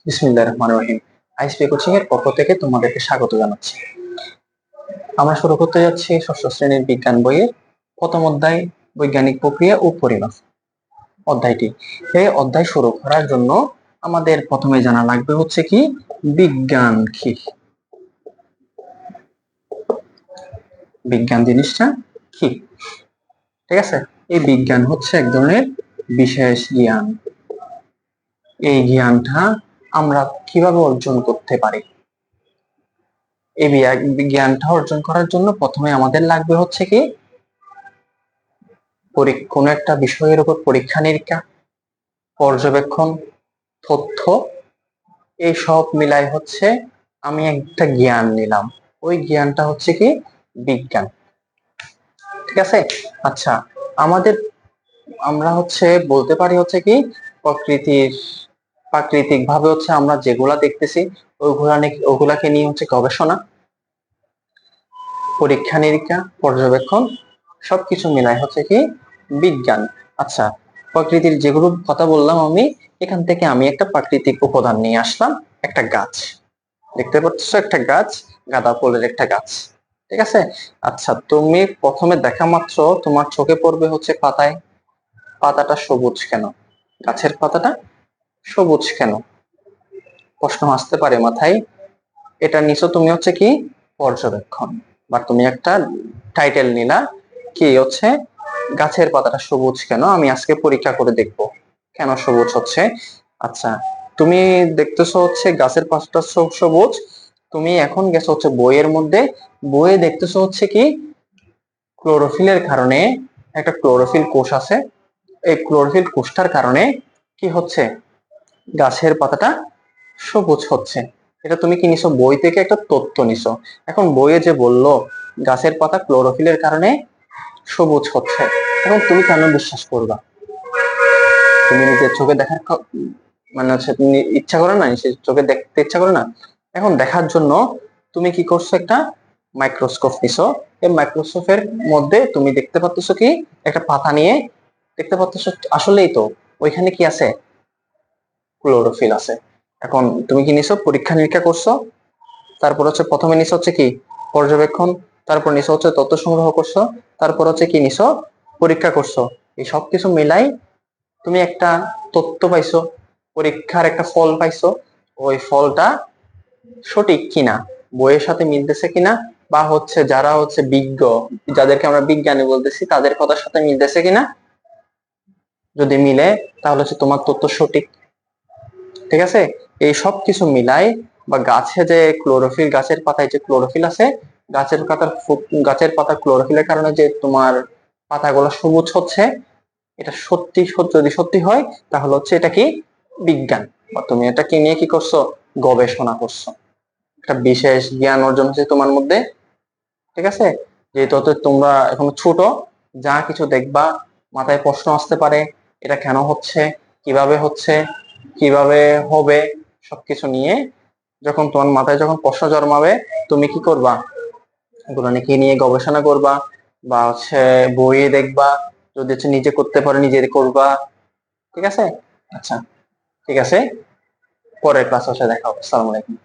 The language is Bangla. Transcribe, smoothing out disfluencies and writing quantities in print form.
বিসমিল্লাহির রহমানির রহিম। আইএসপি কোচিং এর পক্ষ থেকে তোমাদেরকে স্বাগত জানাচ্ছি। আমরা শুরু করতে যাচ্ছি ষষ্ঠ শ্রেণীর বিজ্ঞান বইয়ের প্রথম অধ্যায় বৈজ্ঞানিক প্রক্রিয়া ও পরিমাপ অধ্যায়টি। এই অধ্যায় শুরু করার জন্য আমাদের প্রথমে জানা লাগবে হচ্ছে কি বিজ্ঞান কি। বিজ্ঞান জিনিসটা কি, ঠিক আছে? এই বিজ্ঞান হচ্ছে এক ধরনের বিশেষ জ্ঞান। এই জ্ঞানটা আমরা কিভাবে অর্জন করতে পারি? এই জ্ঞানটা অর্জন করার জন্য প্রথমে আমাদের লাগবে হচ্ছে কি কোনো একটা বিষয়ের উপর পরীক্ষা নিরীক্ষা, পর্যবেক্ষণ, তথ্য, এই সব মিলাই হচ্ছে আমি একটা জ্ঞান নিলাম। ওই জ্ঞানটা হচ্ছে কি বিজ্ঞান, ঠিক আছে? আচ্ছা, আমাদের আমরা হচ্ছে বলতে পারি হচ্ছে কি প্রাকৃতিক ভাবে হচ্ছে আমরা যেগুলা দেখতেছি ওগুলাকে নিয়ে হচ্ছে গবেষণা, পরীক্ষা নিরীক্ষা, পর্যবেক্ষণ সবকিছু মিলাই হচ্ছে কি বিজ্ঞান। আচ্ছা, প্রকৃতির যেগুলো কথা বললাম আমি, এখান থেকে আমি একটা প্রাকৃতিক উপাদান নিয়ে আসলাম, একটা গাছ। দেখতে পাচ্ছ একটা গাছ, গাঁদা ফুলের একটা গাছ, ঠিক আছে? আচ্ছা, তুমি প্রথমে দেখা মাত্র তোমার চোখে পড়বে হচ্ছে পাতাটা সবুজ কেন? গাছের পাতাটা সবুজ কেন? প্রশ্ন আসতে পারে মাথায়। এটা নিছো তুমি হচ্ছে কি পর্যবেক্ষণ, বা তুমি একটা টাইটেল নিলা কি হচ্ছে গাছের পাতাটা সবুজ কেন, আমি আজকে পরীক্ষা করে দেখব কেন সবুজ হচ্ছে। আচ্ছা, তুমি দেখতেছো হচ্ছে গাছের পাতাটা সবুজ, তুমি এখন গেছো হচ্ছে বইয়ের মধ্যে, বইয়ে দেখতেছো হচ্ছে কি ক্লোরোফিলের কারণে একটা ক্লোরোফিল কোষ আছে, এই ক্লোরোফিল কোষটার কারণে কি হচ্ছে গাছের পাতাটা সবুজ হচ্ছে। এটা তুমি কি নিছো? বই থেকে একটা তথ্য নিছো। এখন বইয়ে যে বললো গাছের পাতা ক্লোরোফিলের কারণে সবুজ হচ্ছে, এখন তুমি কেন বিশ্বাস করবা? তুমি নিজের চোখে দেখার মানে হচ্ছে ইচ্ছা করে না, নিজের চোখে দেখতে ইচ্ছা করে না? এখন দেখার জন্য তুমি কি করছো, একটা মাইক্রোস্কোপ নিছো। এই মাইক্রোস্কোপের মধ্যে তুমি দেখতে পাচ্ছ কি একটা পাতা নিয়ে দেখতে পাচ্ছ, আসলেই তো ওইখানে কি আছে, ক্লোরোফিল আছে। এখন তুমি কি নিছো? পরীক্ষা নিরীক্ষা করছো, তারপর হচ্ছে প্রথমে নিছো হচ্ছে কি পর্যবেক্ষণ, তারপর নিছো হচ্ছে তথ্য সংগ্রহ করছো, তারপর হচ্ছে কি নিছো পরীক্ষা করছো। এই সব কিছু মিলাই তুমি একটা তথ্য পাইছো, পরীক্ষার একটা ফল পাইছো। ওই ফলটা সঠিক কিনা, বইয়ের সাথে মিলতেছে কিনা, বা হচ্ছে যারা হচ্ছে বিজ্ঞ, যাদেরকে আমরা বিজ্ঞানী বলতেছি, তাদের কথার সাথে মিলতেছে কিনা। যদি মিলে তাহলে হচ্ছে তোমার তথ্য সঠিক, ঠিক আছে? এই সব কিছু মিলাই, বা গাছে যে ক্লোরোফিল, গাছের পাতায় যে ক্লোরোফিল আছে, গাছের পাতা ক্লোরোফিলের কারণে যে তোমার পাতাগুলো সবুজ হচ্ছে, এটা যদি সত্যি হয় তাহলে হচ্ছে এটা কি বিজ্ঞান, বা তুমি এটা কি নিয়ে কি করছো, গবেষণা করছো, একটা বিশেষ জ্ঞান অর্জন হচ্ছে তোমার মধ্যে, ঠিক আছে? যেহেতু তোমরা এখন ছোট, যা কিছু দেখবা মাথায় প্রশ্ন আসতে পারে, এটা কেন হচ্ছে, কিভাবে হচ্ছে, কিভাবে হবে, সবকিছু নিয়ে যখন তোমার মাথায় যখন প্রশ্ন জন্মাবে, তুমি কি করবা, এগুলো নিয়ে গবেষণা করবা, বা হচ্ছে বইয়ে দেখবা, যদি হচ্ছে নিজে করতে পারো নিজে করবা, ঠিক আছে? আচ্ছা, ঠিক আছে, পরের ক্লাস হচ্ছে দেখা হবে। আসসালামু আলাইকুম।